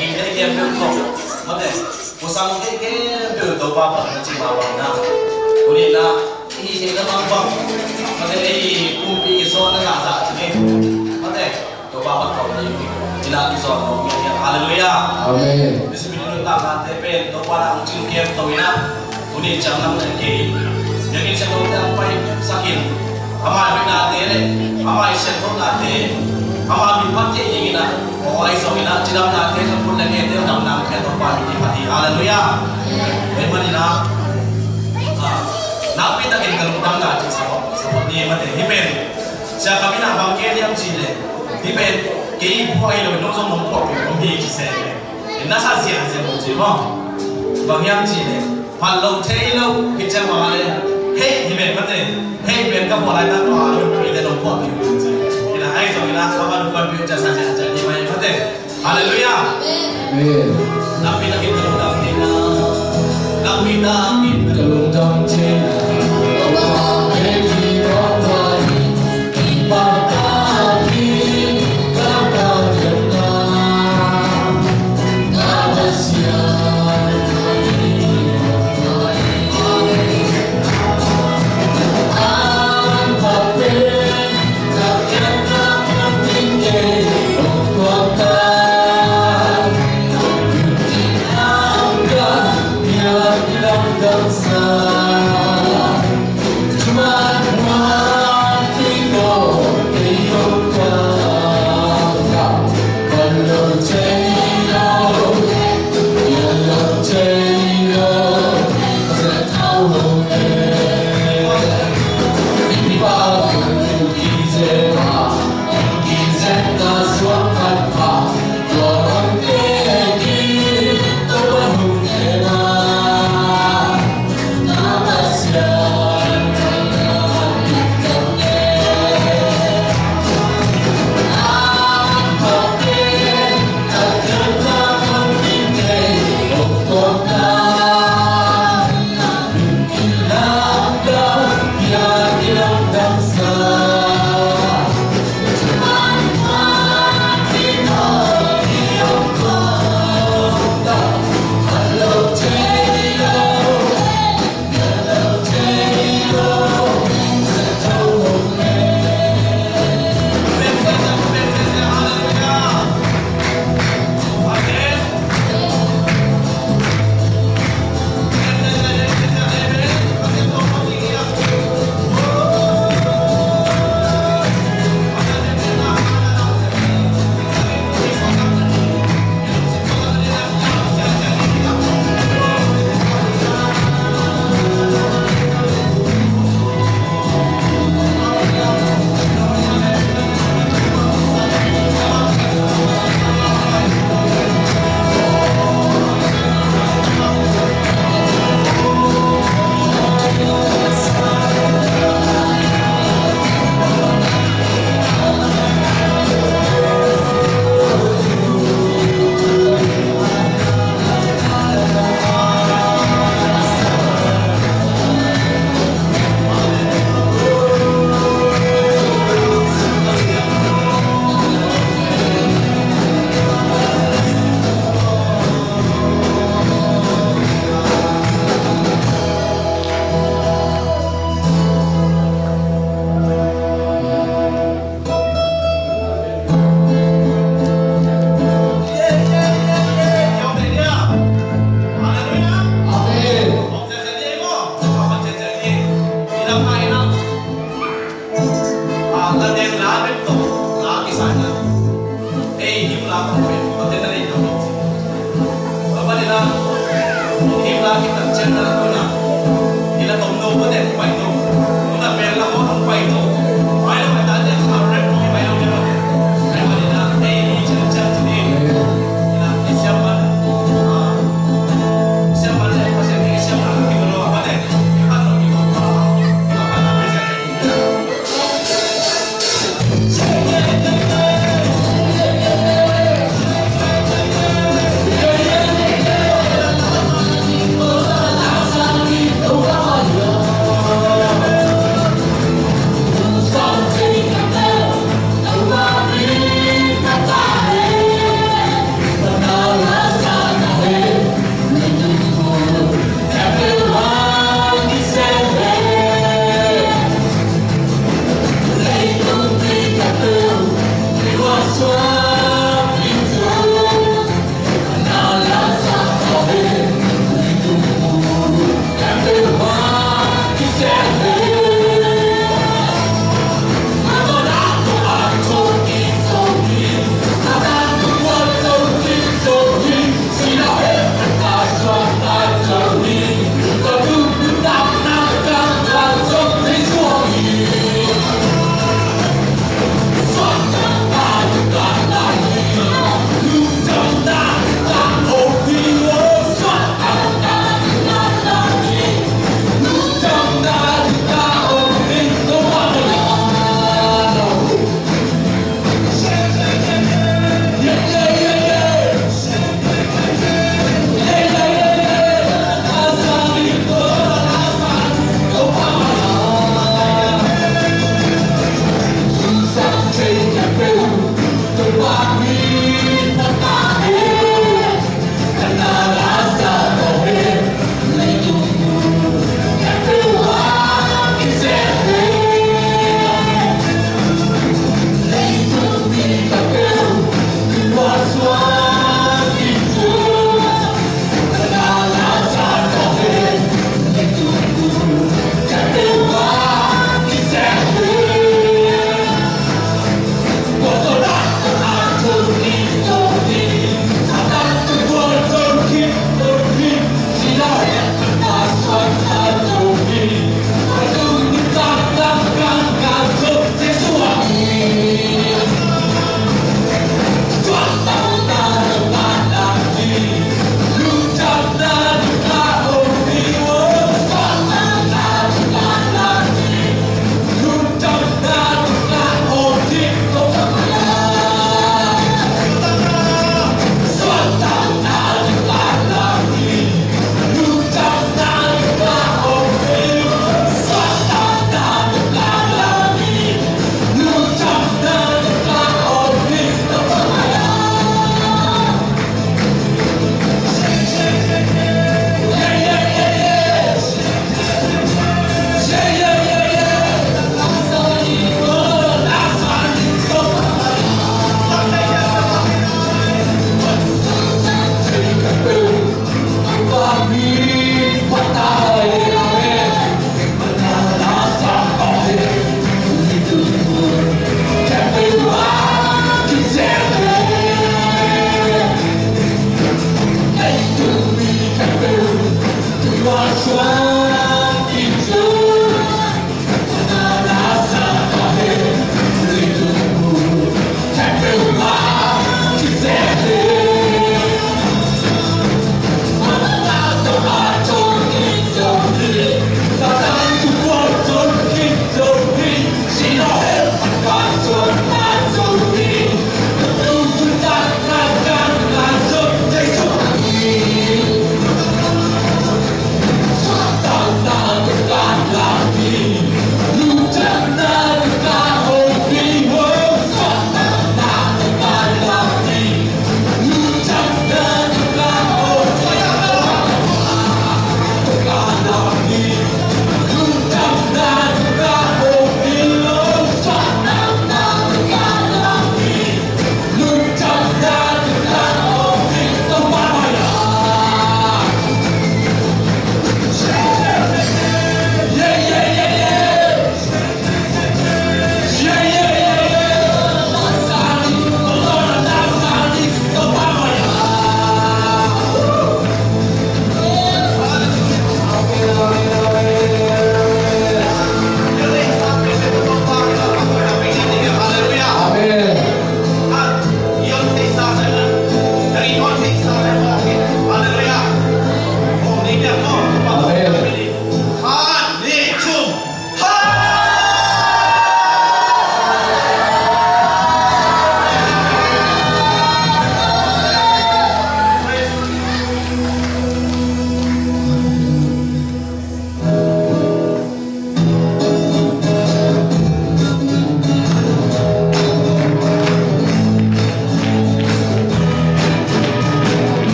nhìn thấy kia phiêu không có thể một sang cái biểu đồ ba phần là chỉ bảo bằng nào có đi là thì nó mang vòng có thể đi cùng đi so nó là giả chứ có thể đồ ba phần không đi chỉ là so nó nghe hallelujah amen bismillah ta là thế bên đồ ba là ông chim kia tôi na có đi chẳng nằm này kì những cái xe đồ đang quay sakin amai bên nào thế đấy amai xe đồ là thế amai bị phát triển gì na mọi số người ta chỉ đam là thế trong cuốn này nghe theo đam làm theo toàn bị phát triển hallelujah vậy mà đi nào nào biết ta cái cần đam là chỉ sao đi mà để hi bên sẽ có cái nào bằng kia đi làm gì đấy hi bên cái quay rồi nó trong một cuộc của hi chỉ sẽ nó sao sẽ một gì không bằng làm gì đấy hoàn lâu thế lâu khi chơi mà đấy hết hi bên mà thế hết bên các bộ lại ta qua rồi bị để đồng cuộc thì là ai rồi là các bạn quan điểm cho sao sẽ như vậy có thể hallelujah amen Nabi kita kelung trong trên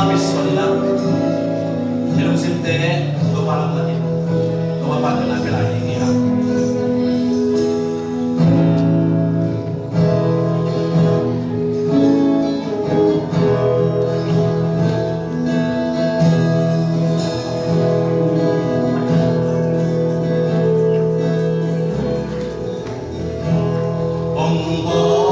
bisonina helung simte to palang lagi to palang na pela ini ha Oh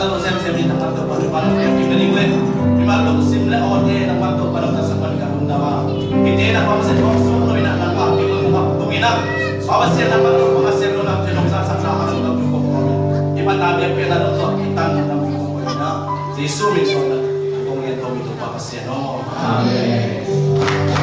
selalu sem di tempat pada yang diberi gue di malu simple order ng mato para sa pagkaroon dawa hindi na pa sa so ina na pa tumina pawasin na mato pawasin na ng sa sa ng ko iba tabi ang pera do itan ng ko na si sumin so na kung ito pawasin no amen.